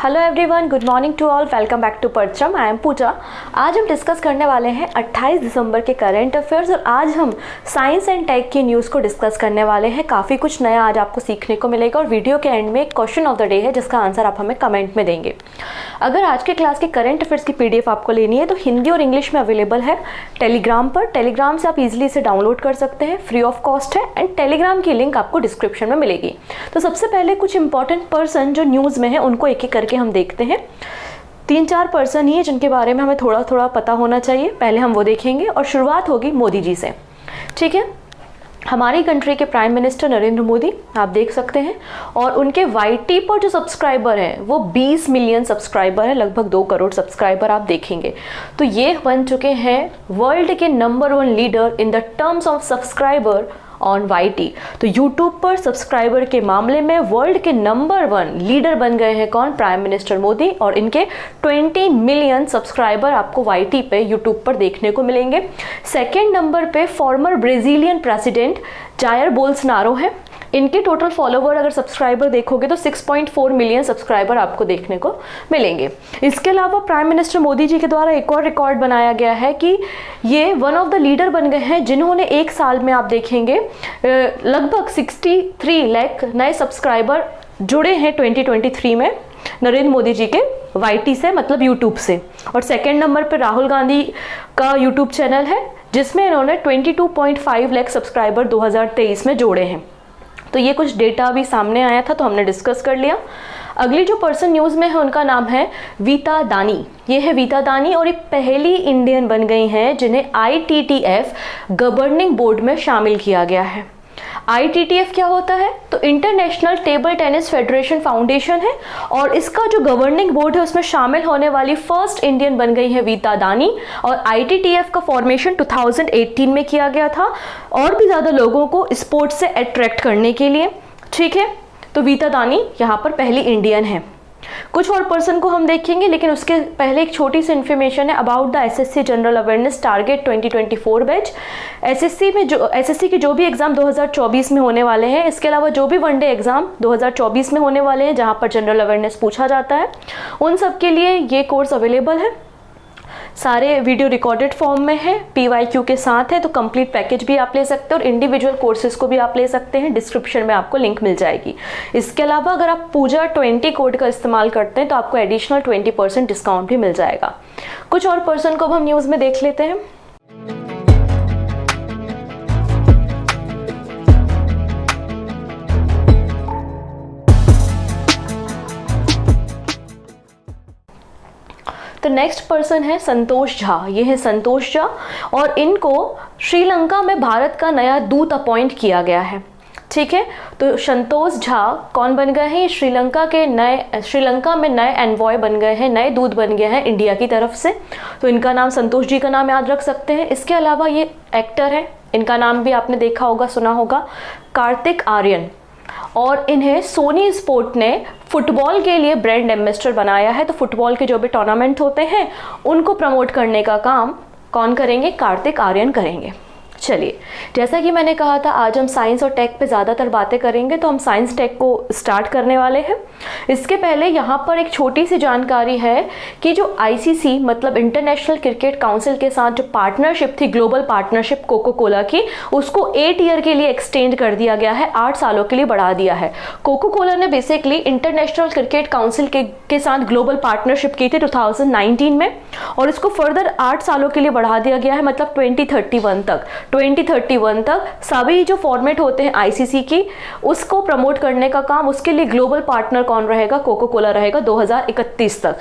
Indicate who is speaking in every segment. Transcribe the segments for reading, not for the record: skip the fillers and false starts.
Speaker 1: Hello everyone, good morning to all, welcome back to Parcham. I am Pooja. आज हम discuss करने वाले हैं 28 दिसंबर के करंट अफेयर्स और आज हम साइंस एंड टेक की न्यूज़ को डिस्कस करने वाले हैं। काफ़ी कुछ नया आज आपको सीखने को मिलेगा और वीडियो के एंड में एक क्वेश्चन ऑफ द डे है जिसका आंसर आप हमें कमेंट में देंगे। अगर आज के क्लास के करंट अफेयर्स की PDF आपको लेनी है तो हिंदी और इंग्लिश में अवेलेबल है टेलीग्राम पर। टेलीग्राम से आप इजीली इसे डाउनलोड कर सकते हैं, फ्री ऑफ कॉस्ट है एंड टेलीग्राम की लिंक आपको डिस्क्रिप्शन में मिलेगी। तो सबसे पहले कुछ इंपॉर्टेंट पर्सन जो न्यूज़ में है उनको एक एक करके हम देखते हैं। 3-4 पर्सन ही है जिनके बारे में हमें थोड़ा थोड़ा पता होना चाहिए, पहले हम वो देखेंगे और शुरुआत होगी मोदी जी से। ठीक है, हमारी कंट्री के प्राइम मिनिस्टर नरेंद्र मोदी आप देख सकते हैं और उनके YT पर जो सब्सक्राइबर हैं वो 20 मिलियन सब्सक्राइबर हैं, लगभग 2 करोड़ सब्सक्राइबर आप देखेंगे। तो ये बन चुके हैं वर्ल्ड के number 1 leader in the terms of subscriber on YT। तो YouTube पर सब्सक्राइबर के मामले में वर्ल्ड के नंबर 1 लीडर बन गए हैं कौन? Prime minister Modi. और इनके 20 मिलियन सब्सक्राइबर आपको YT पे YouTube पर देखने को मिलेंगे। सेकेंड नंबर पे former Brazilian president Jair Bolsonaro है। इनके टोटल फॉलोवर अगर सब्सक्राइबर देखोगे तो 6.4 मिलियन सब्सक्राइबर आपको देखने को मिलेंगे। इसके अलावा प्राइम मिनिस्टर मोदी जी के द्वारा एक और रिकॉर्ड बनाया गया है कि ये वन ऑफ द लीडर बन गए हैं जिन्होंने एक साल में आप देखेंगे लगभग 63 लाख नए सब्सक्राइबर जुड़े हैं 2023 में नरेंद्र मोदी जी के YT से, मतलब यूट्यूब से। और सेकेंड नंबर पर राहुल गांधी का यूट्यूब चैनल है जिसमें इन्होंने 22.5 लाख सब्सक्राइबर 2023 में जोड़े हैं। तो ये कुछ डेटा भी सामने आया था तो हमने डिस्कस कर लिया। अगली जो पर्सन न्यूज़ में है उनका नाम है वीता दानी। ये है वीता दानी और ये पहली इंडियन बन गई हैं जिन्हें ITTF गवर्निंग बोर्ड में शामिल किया गया है। ITTF क्या होता है? तो international table tennis federation foundation है और इसका जो गवर्निंग बोर्ड है उसमें शामिल होने वाली फर्स्ट इंडियन बन गई है वीता दानी। और ITTF का फॉर्मेशन 2018 में किया गया था और भी ज़्यादा लोगों को स्पोर्ट्स से अट्रैक्ट करने के लिए। ठीक है, तो वीता दानी यहाँ पर पहली इंडियन है। कुछ और पर्सन को हम देखेंगे लेकिन उसके पहले एक छोटी सी इन्फॉर्मेशन है about the SSC general awareness target 2024 batch. SSC के जो भी एग्जाम 2024 में होने वाले हैं, इसके अलावा जो भी वनडे एग्जाम 2024 में होने वाले हैं जहां पर जनरल अवेयरनेस पूछा जाता है, उन सब के लिए ये कोर्स अवेलेबल है। सारे वीडियो रिकॉर्डेड फॉर्म में है, PYQ के साथ है, तो कंप्लीट पैकेज भी आप ले सकते हैं और इंडिविजुअल कोर्सेज को भी आप ले सकते हैं। डिस्क्रिप्शन में आपको लिंक मिल जाएगी। इसके अलावा अगर आप पूजा 20 कोड का इस्तेमाल करते हैं तो आपको एडिशनल 20% डिस्काउंट भी मिल जाएगा। कुछ और पर्सन को हम न्यूज़ में देख लेते हैं। तो नेक्स्ट पर्सन है संतोष झा। ये है संतोष झा और इनको श्रीलंका में भारत का नया दूत अपॉइंट किया गया है। ठीक है, तो संतोष झा कौन बन गए हैं? ये श्रीलंका में नए एनवॉय बन गए हैं, नए दूत बन गए हैं इंडिया की तरफ से। तो इनका नाम, संतोष जी का नाम याद रख सकते हैं। इसके अलावा ये एक्टर है, इनका नाम भी आपने देखा होगा, सुना होगा, कार्तिक आर्यन। और इन्हें सोनी स्पोर्ट ने फुटबॉल के लिए ब्रांड एम्बेसडर बनाया है। तो फुटबॉल के जो भी टूर्नामेंट होते हैं उनको प्रमोट करने का काम कौन करेंगे? कार्तिक आर्यन करेंगे। चलिए, जैसा कि मैंने कहा था आज हम साइंस और टेक पे ज़्यादातर बातें करेंगे, तो हम साइंस टेक को स्टार्ट करने वाले हैं। इसके पहले यहाँ पर एक छोटी सी जानकारी है कि जो ICC मतलब इंटरनेशनल क्रिकेट काउंसिल के साथ जो पार्टनरशिप थी, ग्लोबल पार्टनरशिप कोको कोला की, उसको 8 ईयर के लिए एक्सटेंड कर दिया गया है, 8 सालों के लिए बढ़ा दिया है। कोको कोला ने बेसिकली इंटरनेशनल क्रिकेट काउंसिल के साथ ग्लोबल पार्टनरशिप की थी 2019 में और इसको फर्दर 8 सालों के लिए बढ़ा दिया गया है, मतलब 2031 तक सभी जो फॉर्मेट होते हैं ICC की उसको प्रमोट करने का काम, उसके लिए ग्लोबल पार्टनर कौन रहेगा? कोको कोला रहेगा 2031 तक।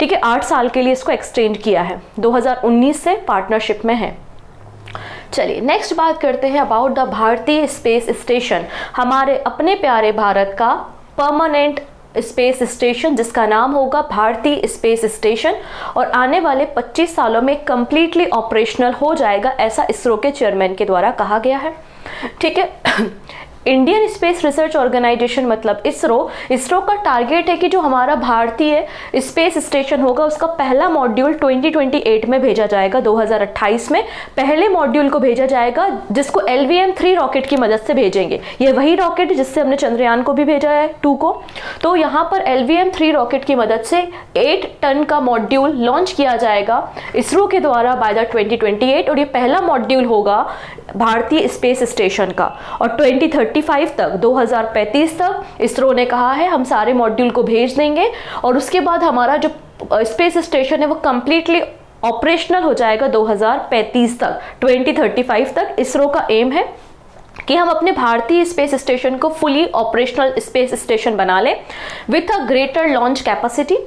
Speaker 1: ठीक है, 8 साल के लिए इसको एक्सटेंड किया है, 2019 से पार्टनरशिप में है। चलिए नेक्स्ट बात करते हैं अबाउट द भारतीय स्पेस स्टेशन, हमारे अपने प्यारे भारत का परमानेंट स्पेस स्टेशन जिसका नाम होगा भारतीय स्पेस स्टेशन और आने वाले 25 सालों में कंप्लीटली ऑपरेशनल हो जाएगा, ऐसा इसरो के चेयरमैन के द्वारा कहा गया है। ठीक है, इंडियन स्पेस रिसर्च ऑर्गेनाइजेशन मतलब इसरो का टारगेट है कि जो हमारा भारतीय स्पेस स्टेशन होगा उसका पहला मॉड्यूल 2028 में भेजा जाएगा। 2028 में पहले मॉड्यूल को भेजा जाएगा, जिसको LVM-3 रॉकेट की मदद से भेजेंगे। ये वही रॉकेट जिससे हमने चंद्रयान को भी भेजा है 2 को। तो यहाँ पर LVM-3 रॉकेट की मदद से 8 टन का मॉड्यूल लॉन्च किया जाएगा इसरो के द्वारा बाय द 2028, और ये पहला मॉड्यूल होगा भारतीय स्पेस स्टेशन का। और 2035 तक 2035 तक इसरो ने कहा है हम सारे मॉड्यूल को भेज देंगे, और उसके बाद हमारा जो स्पेस स्टेशन है वो कंप्लीटली ऑपरेशनल हो जाएगा 2035 तक। 2035 तक इसरो का एम है कि हम अपने भारतीय स्पेस स्टेशन को फुली ऑपरेशनल स्पेस स्टेशन बना लें with a greater launch capacity.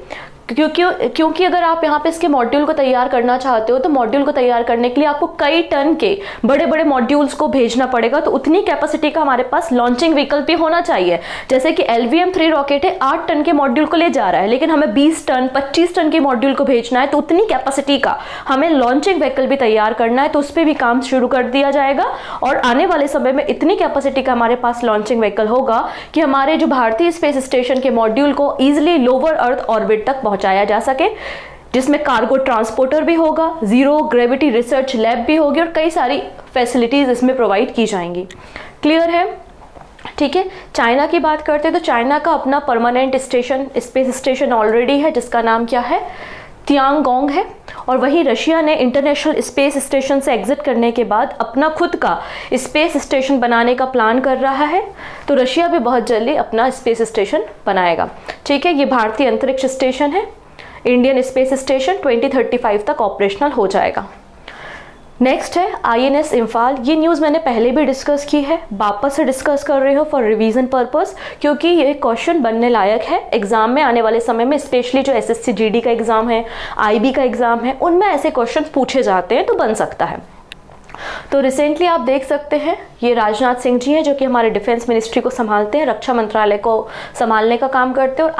Speaker 1: क्योंकि अगर आप यहाँ पे इसके मॉड्यूल को तैयार करना चाहते हो तो मॉड्यूल को तैयार करने के लिए आपको कई टन के बड़े बड़े मॉड्यूल्स को भेजना पड़ेगा, तो उतनी कैपेसिटी का हमारे पास लॉन्चिंग व्हीकल भी होना चाहिए। जैसे कि LVM-3 रॉकेट है 8 टन के मॉड्यूल को ले जा रहा है, लेकिन हमें 20 टन 25 टन के मॉड्यूल को भेजना है, तो उतनी कैपेसिटी का हमें लॉन्चिंग व्हीकल भी तैयार करना है। तो उस पर भी काम शुरू कर दिया जाएगा, और आने वाले समय में इतनी कैपेसिटी का हमारे पास लॉन्चिंग व्हीकल होगा कि हमारे जो भारतीय स्पेस स्टेशन के मॉड्यूल को ईजिली लोअर अर्थ ऑर्बिट तक पहुंचाया जा सके, जिसमें कार्गो ट्रांसपोर्टर भी होगा, जीरो ग्रेविटी रिसर्च लैब भी होगी, और कई सारी फैसिलिटीज इसमें प्रोवाइड की जाएंगी। क्लियर है? ठीक है। चाइना की बात करते हैं तो चाइना का अपना permanent station space station already है, जिसका नाम क्या है, तियांगोंग है। और वहीं रशिया ने इंटरनेशनल स्पेस स्टेशन से एग्जिट करने के बाद अपना खुद का स्पेस स्टेशन बनाने का प्लान कर रहा है। तो रशिया भी बहुत जल्दी अपना स्पेस स्टेशन बनाएगा। ठीक है, ये भारतीय अंतरिक्ष स्टेशन है, इंडियन स्पेस स्टेशन 2035 तक ऑपरेशनल हो जाएगा। नेक्स्ट है INS इम्फाल। ये न्यूज़ मैंने पहले भी डिस्कस की है, वापस से डिस्कस कर रही हूँ फॉर रिवीजन पर्पस, क्योंकि ये क्वेश्चन बनने लायक है एग्जाम में आने वाले समय में। स्पेशली जो SSC GD का एग्जाम है, IB का एग्जाम है, उनमें ऐसे क्वेश्चन पूछे जाते हैं, तो बन सकता है। तो रिसेंटली आप देख सकते हैं ये राजनाथ सिंह जी हैं, जो कि हमारे डिफेंस मिनिस्ट्री को संभालते हैं, रक्षा मंत्रालय को संभालने का काम करते हैं। और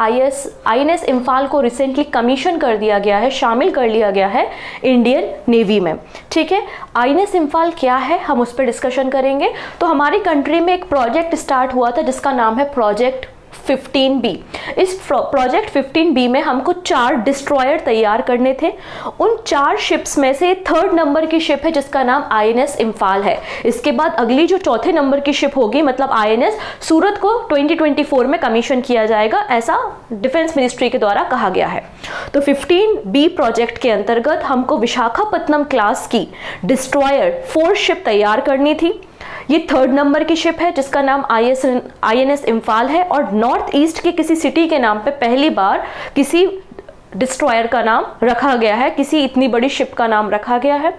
Speaker 1: INS इम्फाल को रिसेंटली कमीशन कर दिया गया है, शामिल कर लिया गया है इंडियन नेवी में। ठीक है, INS इम्फाल क्या है हम उस पर डिस्कशन करेंगे। तो हमारी कंट्री में एक प्रोजेक्ट स्टार्ट हुआ था जिसका नाम है प्रोजेक्ट 15B। इस प्रोजेक्ट 15B में हमको 4 डिस्ट्रॉयर तैयार करने थे। उन 4 शिप्स में से 3rd नंबर की शिप है जिसका नाम INS इम्फाल है। इसके बाद अगली जो 4थे नंबर की शिप होगी, मतलब INS सूरत को 2024 में कमीशन किया जाएगा, ऐसा डिफेंस मिनिस्ट्री के द्वारा कहा गया है। तो 15B प्रोजेक्ट के अंतर्गत हमको विशाखापत्तनम क्लास की डिस्ट्रॉयर 4 शिप तैयार करनी थी। ये 3rd नंबर की शिप है जिसका नाम INS इम्फाल है, और नॉर्थ ईस्ट के किसी सिटी के नाम पे पहली बार किसी डिस्ट्रॉयर का नाम रखा गया है, किसी इतनी बड़ी शिप का नाम रखा गया है।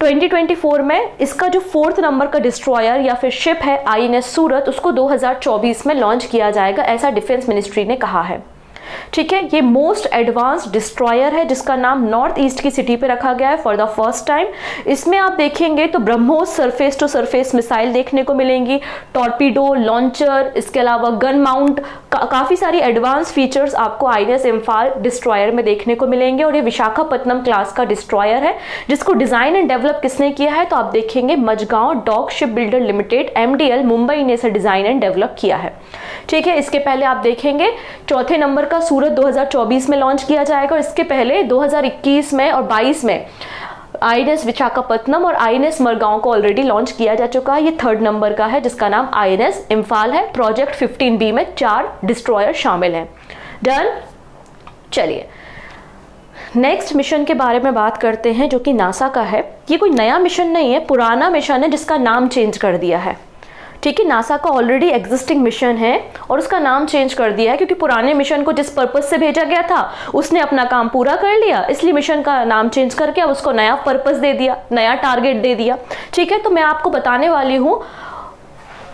Speaker 1: 2024 में इसका जो 4th नंबर का डिस्ट्रॉयर या फिर शिप है INS सूरत, उसको 2024 में लॉन्च किया जाएगा, ऐसा डिफेंस मिनिस्ट्री ने कहा है। ठीक है, ये मोस्ट एडवांस्ड डिस्ट्रॉयर है जिसका नाम नॉर्थ ईस्ट की सिटी पे रखा गया है फॉर द फर्स्ट टाइम। इसमें आप देखेंगे तो BrahMos surface to surface missile देखने को मिलेंगी, टॉर्पीडो, लॉन्चर, इसके अलावा गन माउंट, काफ़ी सारी एडवांस फीचर्स आपको INS इम्फाल डिस्ट्रॉयर में देखने को मिलेंगे। और ये विशाखापत्तनम क्लास का डिस्ट्रॉयर है जिसको डिज़ाइन एंड डेवलप किसने किया है, तो आप देखेंगे Mazagon dock ship builder limited MDL Mumbai ने इसे डिज़ाइन एंड डेवलप किया है। ठीक है, इसके पहले आप देखेंगे 4थे नंबर का सूरत 2024 में लॉन्च किया जाएगा, और इसके पहले 2021 में और 22 में INS विशाखापत्तनम और INS मरगांव को ऑलरेडी लॉन्च किया जा चुका है। ये 3rd नंबर का है जिसका नाम INS इम्फाल है। प्रोजेक्ट 15B में 4 डिस्ट्रॉयर शामिल हैं। डन। चलिए नेक्स्ट मिशन के बारे में बात करते हैं जो कि नासा का है। ये कोई नया मिशन नहीं है, पुराना मिशन है जिसका नाम चेंज कर दिया है। ठीक है, नासा का ऑलरेडी एग्जिस्टिंग मिशन है और उसका नाम चेंज कर दिया है क्योंकि पुराने मिशन को जिस पर्पस से भेजा गया था उसने अपना काम पूरा कर लिया, इसलिए मिशन का नाम चेंज करके अब उसको नया पर्पस दे दिया, नया टारगेट दे दिया। ठीक है, तो मैं आपको बताने वाली हूँ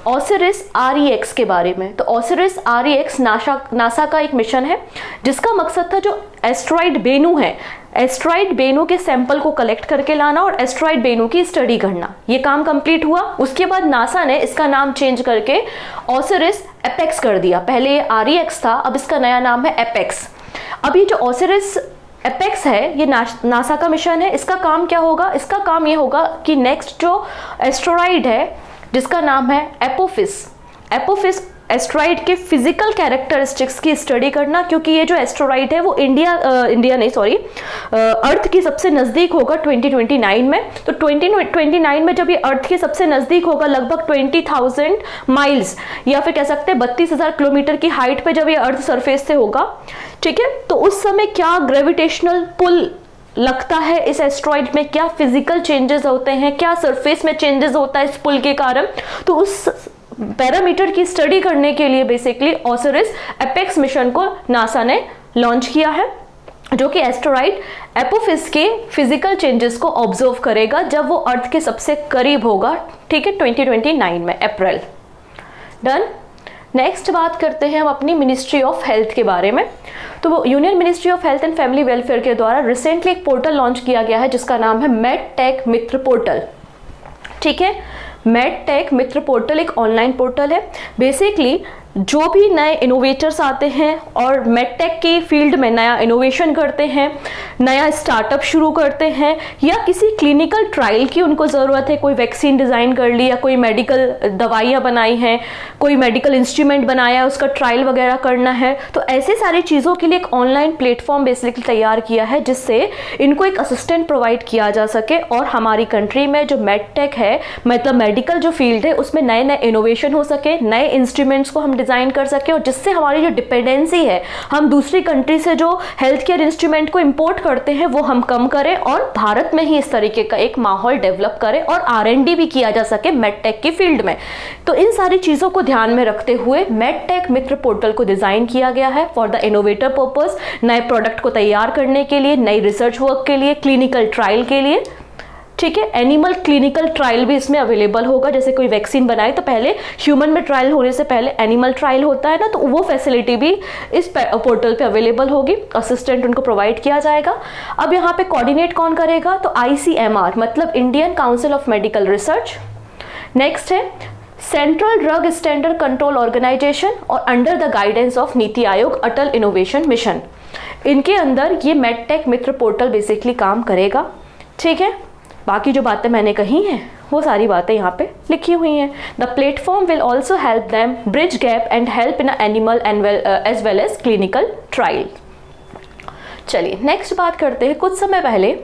Speaker 1: OSIRIS REX के बारे में। तो OSIRIS REX नासा का एक मिशन है जिसका मकसद था जो एस्ट्रॉइड बेनू है, एस्ट्रॉइड बेनू के सैंपल को कलेक्ट करके लाना और एस्ट्रॉइड बेनू की स्टडी करना। ये काम कंप्लीट हुआ। उसके बाद नासा ने इसका नाम चेंज करके OSIRIS APEX कर दिया। पहले ये REX था, अब इसका नया नाम है APEX। अब ये जो OSIRIS APEX है ये नासा का मिशन है। इसका काम क्या होगा? इसका काम ये होगा कि नेक्स्ट जो एस्ट्रॉइड है जिसका नाम है एपोफिस, एपोफिस एस्ट्रॉइड के फिजिकल कैरेक्टरिस्टिक्स की स्टडी करना, क्योंकि ये जो एस्ट्रॉइड है वो अर्थ के सबसे नज़दीक होगा 2029 में। तो 2029 में जब ये अर्थ के सबसे नज़दीक होगा, लगभग 20,000 माइल्स या फिर कह सकते हैं 32,000 किलोमीटर की हाइट पे जब ये अर्थ सरफेस से होगा, ठीक है, तो उस समय क्या ग्रेविटेशनल पुल लगता है इस एस्ट्रॉइड में, क्या फिजिकल चेंजेस होते हैं, क्या सरफेस में चेंजेस होता है इस पुल के कारण, तो उस पैरामीटर की स्टडी करने के लिए बेसिकली ओसिरिस एपेक्स मिशन को नासा ने लॉन्च किया है, जो कि एस्टेरॉइड एपोफिस के फिजिकल चेंजेस को ऑब्जर्व करेगा जब वो अर्थ के सबसे करीब होगा, ठीक है, 2029 में अप्रैल। डन। नेक्स्ट बात करते हैं हम अपनी मिनिस्ट्री ऑफ हेल्थ के बारे में। तो वो union ministry of health and family welfare के द्वारा रिसेंटली एक पोर्टल लॉन्च किया गया है जिसका नाम है मेडटेक मित्र पोर्टल, ठीक है। मेडटेक मित्र पोर्टल एक ऑनलाइन पोर्टल है। बेसिकली जो भी नए इनोवेटर्स आते हैं और मेडटेक की फील्ड में नया इनोवेशन करते हैं, नया स्टार्टअप शुरू करते हैं, या किसी क्लिनिकल ट्रायल की उनको ज़रूरत है, कोई वैक्सीन डिज़ाइन कर ली या कोई मेडिकल दवाइयाँ बनाई हैं, कोई मेडिकल इंस्ट्रूमेंट बनाया, उसका ट्रायल वगैरह करना है, तो ऐसे सारी चीज़ों के लिए एक ऑनलाइन प्लेटफॉर्म बेसिकली तैयार किया है जिससे इनको एक असिस्टेंट प्रोवाइड किया जा सके और हमारी कंट्री में जो मेडटेक है, मतलब मेडिकल जो फील्ड है, उसमें नए नए इनोवेशन हो सके, नए इंस्ट्रूमेंट्स को हम डिजाइन कर सके, और जिससे हमारी जो डिपेंडेंसी है, हम दूसरी कंट्री से जो हेल्थ केयर इंस्ट्रूमेंट को इंपोर्ट करते हैं, वो हम कम करें और भारत में ही इस तरीके का एक माहौल डेवलप करें और R&D भी किया जा सके मेडटेक की फील्ड में। तो इन सारी चीजों को ध्यान में रखते हुए मेडटेक मित्र पोर्टल को डिजाइन किया गया है फॉर द इनोवेटर पर्पस, नए प्रोडक्ट को तैयार करने के लिए, नई रिसर्च वर्क के लिए, क्लिनिकल ट्रायल के लिए, ठीक है। एनिमल क्लिनिकल ट्रायल भी इसमें अवेलेबल होगा। जैसे कोई वैक्सीन बनाए तो पहले ह्यूमन में ट्रायल होने से पहले एनिमल ट्रायल होता है ना, तो वो फैसिलिटी भी इस पोर्टल पे अवेलेबल होगी, असिस्टेंट उनको प्रोवाइड किया जाएगा। अब यहाँ पे कोऑर्डिनेट कौन करेगा, तो ICMR मतलब Indian council of medical research. Next है central drug standard control organisation और under the guidance of NITI Aayog Atal innovation mission. इनके अंदर ये मेडटेक मित्र पोर्टल बेसिकली काम करेगा, ठीक है। बाकी जो बातें मैंने कही हैं वो सारी बातें यहाँ पे लिखी हुई हैं। The platform will also help them bridge gap and help in animal and as well as clinical trial. चलिए नेक्स्ट बात करते हैं। कुछ समय पहले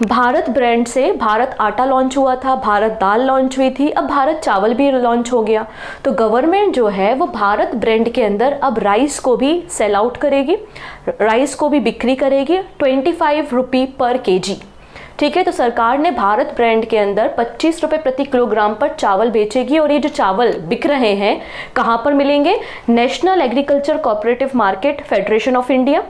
Speaker 1: भारत ब्रांड से भारत आटा लॉन्च हुआ था, भारत दाल लॉन्च हुई थी, अब भारत चावल भी लॉन्च हो गया। तो गवर्नमेंट जो है वो भारत ब्रांड के अंदर अब राइस को भी सेल आउट करेगी, राइस को भी बिक्री करेगी 25 रुपये पर केजी, ठीक है। तो सरकार ने भारत ब्रांड के अंदर 25 रुपये प्रति किलोग्राम पर चावल बेचेगी। और ये जो चावल बिक रहे हैं कहाँ पर मिलेंगे, national agriculture cooperative market federation of India,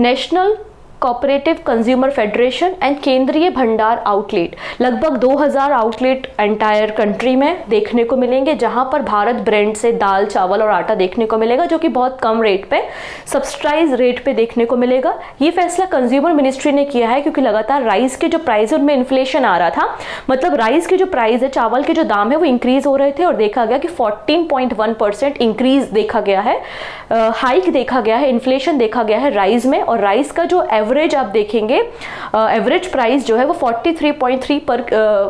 Speaker 1: national cooperative consumer federation and केंद्रीय भंडार आउटलेट। लगभग 2000 आउटलेट एंटायर कंट्री में देखने को मिलेंगे जहां पर भारत ब्रांड से दाल, चावल और आटा देखने को मिलेगा, जो कि बहुत कम रेट पे, सब्सिडाइज रेट पे देखने को मिलेगा। ये फैसला कंज्यूमर मिनिस्ट्री ने किया है क्योंकि लगातार राइस के जो प्राइस उनमें इन्फ्लेशन आ रहा था, मतलब राइस के जो प्राइस है, चावल के जो दाम है वो इंक्रीज हो रहे थे और देखा गया कि 14.1% इंक्रीज देखा गया है, हाइक देखा गया है, इन्फ्लेशन देखा गया है राइस में। और राइस का जो एवरेज आप देखेंगे, एवरेज प्राइस जो है वो 43.3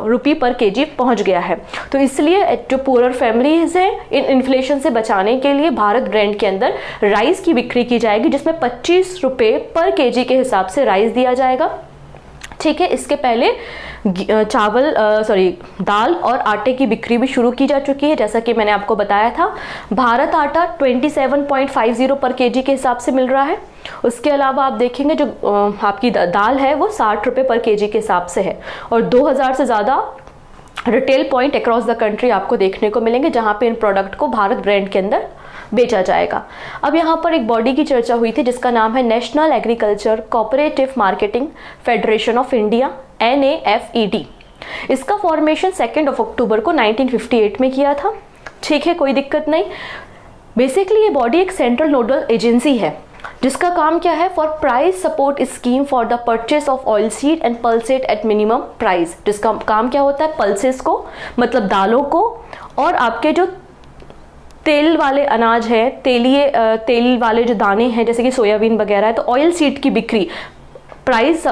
Speaker 1: रुपये पर केजी पहुंच गया है। तो इसलिए जो पुअर फैमिलीज हैं, इन इन्फ्लेशन से बचाने के लिए भारत ब्रांड के अंदर राइस की बिक्री की जाएगी, जिसमें 25 रुपये पर केजी के हिसाब से राइस दिया जाएगा, ठीक है। इसके पहले दाल और आटे की बिक्री भी शुरू की जा चुकी है, जैसा कि मैंने आपको बताया था। भारत आटा 27.50 पर केजी के हिसाब से मिल रहा है। उसके अलावा आप देखेंगे जो आपकी दाल है वो 60 रुपये पर केजी के हिसाब से है। और 2000 से ज़्यादा retail point across the country आपको देखने को मिलेंगे जहाँ पे इन प्रोडक्ट को भारत ब्रांड के अंदर बेचा जाएगा। अब यहाँ पर एक बॉडी की चर्चा हुई थी जिसका नाम है national agriculture cooperative marketing federation of India, NAFED। इसका फॉर्मेशन 2 अक्टूबर को 1958 में किया था, ठीक है, कोई दिक्कत नहीं। बेसिकली ये बॉडी एक सेंट्रल नोडल एजेंसी है जिसका काम क्या है, for price support scheme for the purchase of oil seed and pulsate at minimum price. जिसका काम क्या होता है, पल्सेस को मतलब दालों को और आपके जो तेल वाले अनाज है, तेल वाले जो दाने हैं जैसे कि सोयाबीन वगैरह है, तो ऑयल सीड की बिक्री प्राइस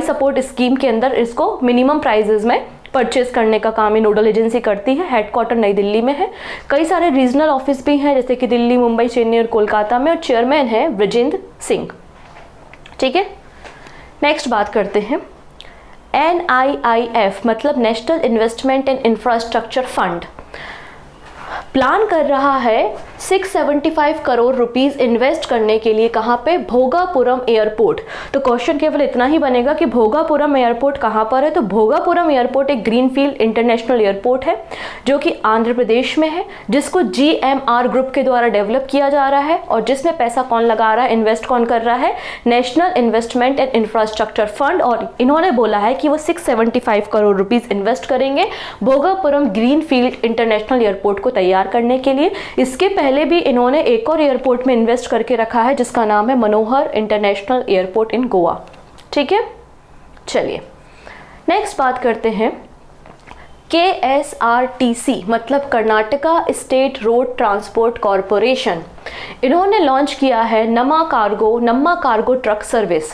Speaker 1: सपोर्ट स्कीम के अंदर इसको मिनिमम प्राइजेस में परचेज करने का काम ये नोडल एजेंसी करती है। हेडक्वार्टर नई दिल्ली में है। कई सारे रीजनल ऑफिस भी हैं जैसे कि दिल्ली, मुंबई, चेन्नई और कोलकाता में, और चेयरमैन है ब्रजेंद्र सिंह। ठीक है, नेक्स्ट बात करते हैं NIIF मतलब national investment and infrastructure fund plan कर रहा है 675 करोड़ रुपीस इन्वेस्ट करने के लिए। कहाँ पे? भोगापुरम एयरपोर्ट। तो क्वेश्चन केवल इतना ही बनेगा कि भोगापुरम एयरपोर्ट कहाँ पर है। तो भोगापुरम एयरपोर्ट एक ग्रीनफील्ड इंटरनेशनल एयरपोर्ट है जो कि आंध्र प्रदेश में है, जिसको GMR ग्रुप के द्वारा डेवलप किया जा रहा है, और जिसमें पैसा कौन लगा रहा है, इन्वेस्ट कौन कर रहा है? National investment and infrastructure fund. और इन्होंने बोला है कि वो 675 करोड़ रुपीज इन्वेस्ट करेंगे भोगापुरम ग्रीनफील्ड इंटरनेशनल एयरपोर्ट को तैयार करने के लिए। इसके पहले भी इन्होंने एक और एयरपोर्ट में इन्वेस्ट करके रखा है जिसका नाम है मनोहर इंटरनेशनल एयरपोर्ट इन गोवा। ठीक है, चलिए नेक्स्ट बात करते हैं KSRTC मतलब Karnataka state road transport corporation. इन्होंने लॉन्च किया है नम्मा कार्गो ट्रक सर्विस।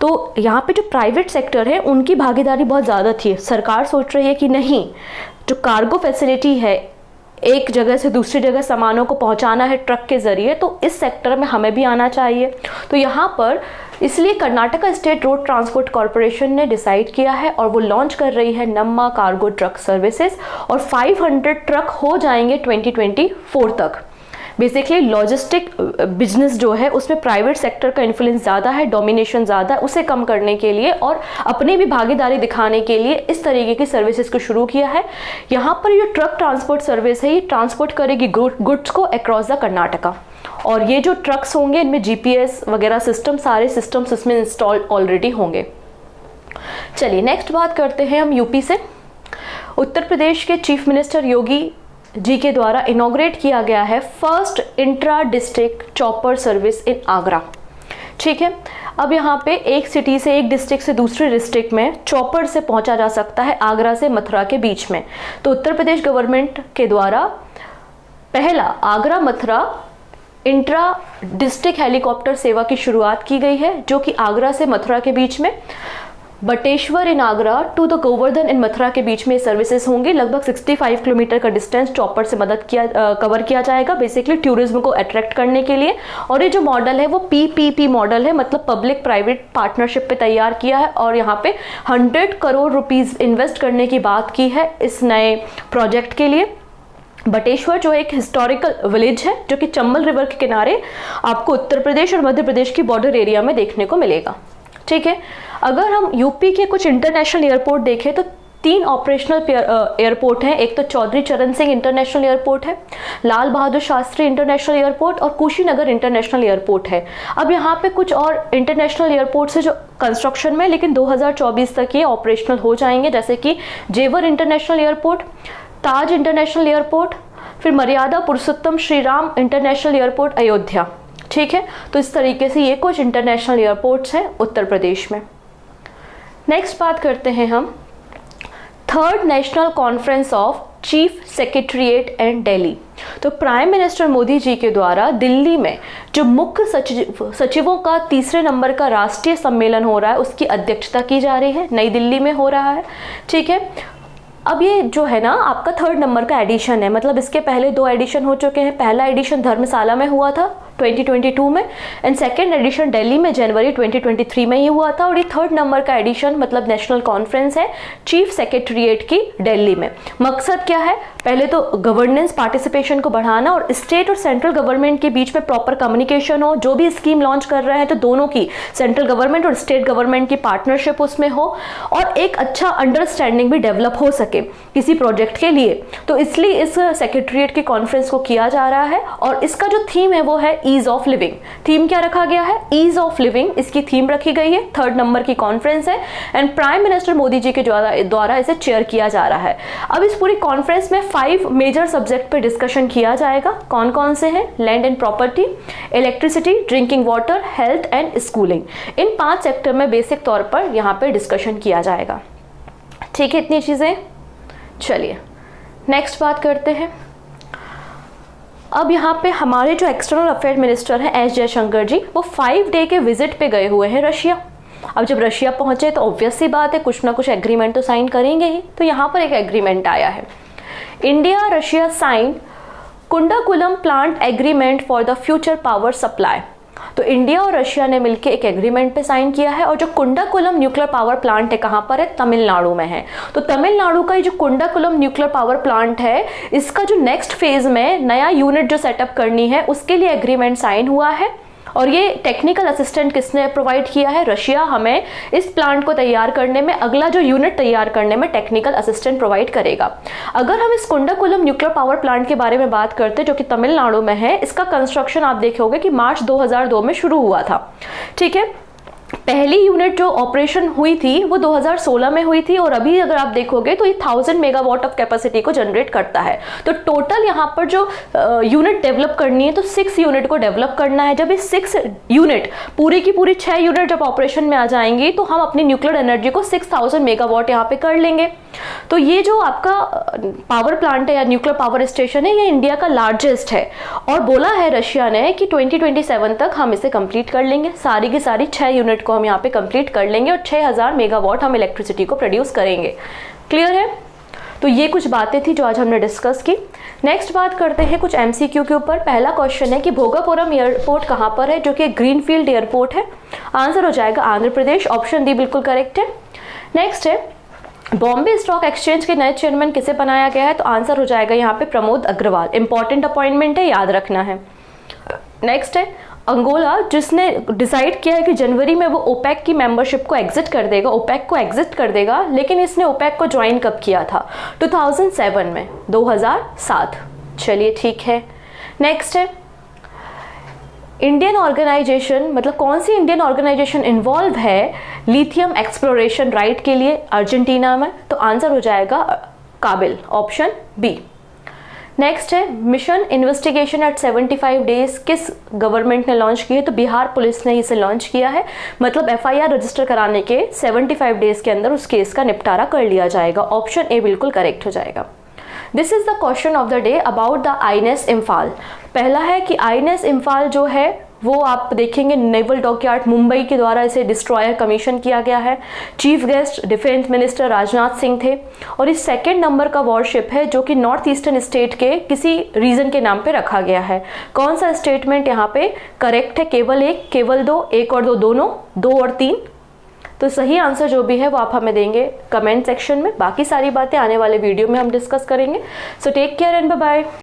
Speaker 1: तो यहाँ पे जो प्राइवेट सेक्टर है उनकी भागीदारी बहुत ज़्यादा थी। सरकार सोच रही है कि नहीं, जो कार्गो फैसिलिटी है, एक जगह से दूसरी जगह सामानों को पहुंचाना है ट्रक के ज़रिए, तो इस सेक्टर में हमें भी आना चाहिए। तो यहाँ पर इसलिए Karnataka state road transport corporation ने डिसाइड किया है और वो लॉन्च कर रही है नम्मा कार्गो ट्रक सर्विसेज, और 500 ट्रक हो जाएंगे 2024 तक। बेसिकली लॉजिस्टिक बिजनेस जो है उसमें प्राइवेट सेक्टर का इन्फ्लुएंस ज़्यादा है, डोमिनेशन ज़्यादा है, उसे कम करने के लिए और अपनी भी भागीदारी दिखाने के लिए इस तरीके की सर्विसेज को शुरू किया है। यहाँ पर जो ट्रक ट्रांसपोर्ट सर्विस है ये ट्रांसपोर्ट करेगी गुड्स को अक्रॉस द कर्नाटका, और ये जो ट्रक्स होंगे इनमें GPS वगैरह सिस्टम, सारे सिस्टम्स इसमें इंस्टॉल ऑलरेडी होंगे। चलिए नेक्स्ट बात करते हैं हम यूपी से। उत्तर प्रदेश के चीफ मिनिस्टर योगी जी के द्वारा इनॉग्रेट किया गया है first intra district chopper service in Agra. ठीक है, अब यहाँ पे एक सिटी से, एक डिस्ट्रिक्ट से दूसरे डिस्ट्रिक्ट में चॉपर से पहुंचा जा सकता है आगरा से मथुरा के बीच में। तो उत्तर प्रदेश गवर्नमेंट के द्वारा पहला Agra Mathura intra district helicopter सेवा की शुरुआत की गई है, जो कि आगरा से मथुरा के बीच में, बटेश्वर इन आगरा टू द गोवर्धन इन मथुरा के बीच में सर्विसेज होंगी। लगभग 65 किलोमीटर का डिस्टेंस चॉपर से कवर किया जाएगा, बेसिकली टूरिज्म को अट्रैक्ट करने के लिए। और ये जो मॉडल है वो PPP मॉडल है, मतलब पब्लिक प्राइवेट पार्टनरशिप पे तैयार किया है, और यहाँ पे 100 करोड़ रुपीज इन्वेस्ट करने की बात की है इस नए प्रोजेक्ट के लिए। बटेश्वर जो एक हिस्टोरिकल विलेज है जो कि चंबल रिवर के किनारे आपको उत्तर प्रदेश और मध्य प्रदेश की बॉर्डर एरिया में देखने को मिलेगा। ठीक है, अगर हम यूपी के कुछ इंटरनेशनल एयरपोर्ट देखें तो 3 ऑपरेशनल एयरपोर्ट हैं। एक तो चौधरी चरण सिंह इंटरनेशनल एयरपोर्ट है, लाल बहादुर शास्त्री इंटरनेशनल एयरपोर्ट और कुशीनगर इंटरनेशनल एयरपोर्ट है। अब यहाँ पे कुछ और इंटरनेशनल एयरपोर्ट्स है जो कंस्ट्रक्शन में, लेकिन 2024 तक ये ऑपरेशनल हो जाएंगे, जैसे कि जेवर इंटरनेशनल एयरपोर्ट, ताज इंटरनेशनल एयरपोर्ट, फिर मर्यादा पुरुषोत्तम श्री राम इंटरनेशनल एयरपोर्ट अयोध्या। ठीक है, तो इस तरीके से ये कुछ इंटरनेशनल एयरपोर्ट्स हैं उत्तर प्रदेश में। नेक्स्ट बात करते हैं हम 3rd national conference of chief secretariat and Delhi. तो प्राइम मिनिस्टर मोदी जी के द्वारा दिल्ली में जो मुख्य सचिवों का 3रे नंबर का राष्ट्रीय सम्मेलन हो रहा है उसकी अध्यक्षता की जा रही है, नई दिल्ली में हो रहा है। ठीक है, अब ये जो है ना आपका 3rd नंबर का एडिशन है, मतलब इसके पहले 2 एडिशन हो चुके हैं। पहला एडिशन धर्मशाला में हुआ था 2022 में, एंड सेकेंड एडिशन दिल्ली में जनवरी 2023 में ही हुआ था। और ये 3rd नंबर का एडिशन मतलब नेशनल कॉन्फ्रेंस है चीफ सेक्रेटरीट की दिल्ली में। मकसद क्या है? पहले तो गवर्नेंस पार्टिसिपेशन को बढ़ाना और स्टेट और सेंट्रल गवर्नमेंट के बीच में प्रॉपर कम्युनिकेशन हो। जो भी स्कीम लॉन्च कर रहे हैं तो दोनों की, सेंट्रल गवर्नमेंट और स्टेट गवर्नमेंट की पार्टनरशिप उसमें हो, और एक अच्छा अंडरस्टैंडिंग भी डेवलप हो सके किसी प्रोजेक्ट के लिए। तो इसलिए इस सेक्रेटरीट की कॉन्फ्रेंस को किया जा रहा है, और इसका जो थीम है वो है ईज ऑफ लिविंग। थीम क्या रखा गया है? ईज ऑफ लिविंग इसकी थीम रखी गई है। 3rd नंबर की कॉन्फ्रेंस है and prime minister Modi ji के द्वारा इसे चेयर किया जा रहा है। अब इस पूरी कॉन्फ्रेंस में 5 मेजर सब्जेक्ट पे डिस्कशन किया जाएगा। कौन कौन से हैं? Land and property, electricity, drinking water, health and schooling. In 5 sector में बेसिक तौर पर यहाँ पे डिस्कशन किया जाएगा। ठीक है, इतनी चीजें। चलिए नेक्स्ट बात करते हैं। अब यहाँ पे हमारे जो एक्सटर्नल अफेयर मिनिस्टर हैं S. जयशंकर जी, वो 5 डे के विजिट पे गए हुए हैं रशिया। अब जब रशिया पहुंचे तो ऑब्वियस सी बात है कुछ ना कुछ एग्रीमेंट तो साइन करेंगे ही। तो यहाँ पर एक एग्रीमेंट आया है, India Russia sign Kudankulam plant agreement for the future power supply. तो इंडिया और रशिया ने मिलकर एक एग्रीमेंट पे साइन किया है। और जो कुंडाकुलम न्यूक्लियर पावर प्लांट है कहाँ पर है, तमिलनाडु में है। तो तमिलनाडु का ये जो कुंडाकुलम न्यूक्लियर पावर प्लांट है, इसका जो नेक्स्ट फेज में नया यूनिट जो सेटअप करनी है उसके लिए एग्रीमेंट साइन हुआ है। और ये टेक्निकल असिस्टेंट किसने प्रोवाइड किया है, रशिया हमें इस प्लांट को तैयार करने में, अगला जो यूनिट तैयार करने में टेक्निकल असिस्टेंट प्रोवाइड करेगा। अगर हम इस कुंडाकुलम न्यूक्लियर पावर प्लांट के बारे में बात करते हैं जो कि तमिलनाडु में है, इसका कंस्ट्रक्शन आप देखोगे कि मार्च 2002 में शुरू हुआ था। ठीक है, पहली यूनिट जो ऑपरेशन हुई थी वो 2016 में हुई थी और अभी अगर आप देखोगे तो ये 1000 मेगावाट ऑफ कैपेसिटी को जनरेट करता है। तो टोटल यहाँ पर जो यूनिट डेवलप करनी है तो 6 यूनिट को डेवलप करना है। जब ये 6 यूनिट पूरी की पूरी 6 यूनिट जब ऑपरेशन में आ जाएंगी तो हम अपनी न्यूक्लियर एनर्जी को 6000 मेगावाट यहाँ पे कर लेंगे। तो ये जो आपका पावर प्लांट है या न्यूक्लियर पावर स्टेशन है ये इंडिया का लार्जेस्ट है और बोला है रशिया ने कि 2027 तक हम इसे कंप्लीट कर लेंगे। सारी की सारी 6 यूनिट को हम यहाँ पे कंप्लीट कर लेंगे और 6000 मेगावाट हम इलेक्ट्रिसिटी को प्रोड्यूस करेंगे। क्लियर है? तो ये कुछ बातें थी जो आज हमने डिस्कस की। नेक्स्ट बात करते हैं कुछ MCQ के ऊपर। पहला क्वेश्चन है कि भोगापुरम एयरपोर्ट कहाँ पर है, जो कि ग्रीनफील्ड एयरपोर्ट है। आंसर हो जाएगा आंध्र प्रदेश, ऑप्शन डी बिल्कुल करेक्ट है। नेक्स्ट है बॉम्बे स्टॉक एक्सचेंज के नए चेयरमैन किसे बनाया गया है, तो आंसर हो जाएगा यहाँ पे प्रमोद अग्रवाल। इंपॉर्टेंट अपॉइंटमेंट है, याद रखना है। नेक्स्ट है अंगोला, जिसने डिसाइड किया है कि जनवरी में वो ओपेक की मेंबरशिप को एग्जिट कर देगा, ओपेक को एग्जिट कर देगा। लेकिन इसने ओपेक को ज्वाइन कब किया था, 2007 में, 2007। चलिए ठीक है। नेक्स्ट है इंडियन ऑर्गेनाइजेशन, मतलब कौन सी इंडियन ऑर्गेनाइजेशन इन्वॉल्व है लिथियम एक्सप्लोरेशन राइट के लिए अर्जेंटीना में, तो आंसर हो जाएगा काबिल, ऑप्शन बी। नेक्स्ट है मिशन इन्वेस्टिगेशन एट 75 डेज किस गवर्नमेंट ने लॉन्च की है, तो बिहार पुलिस ने इसे लॉन्च किया है। मतलब FIR रजिस्टर कराने के 75 डेज के अंदर उस केस का निपटारा कर लिया जाएगा। ऑप्शन ए बिल्कुल करेक्ट हो जाएगा। This is the question of the day about the INS Imphal. पहला है कि INS इम्फाल जो है वो आप देखेंगे नेवल डॉकयार्ड मुंबई के द्वारा इसे डिस्ट्रॉयर कमीशन किया गया है। Chief guest defence minister Rajnath Singh थे और इस सेकेंड नंबर का वॉरशिप है जो कि नॉर्थ ईस्टर्न स्टेट के किसी रीजन के नाम पे रखा गया है। कौन सा स्टेटमेंट यहाँ पे करेक्ट है, केवल एक, केवल दो, एक और दो, दोनों, 2 और 3? तो सही आंसर जो भी है वो आप हमें देंगे कमेंट सेक्शन में। बाकी सारी बातें आने वाले वीडियो में हम डिस्कस करेंगे। So take care and bye bye.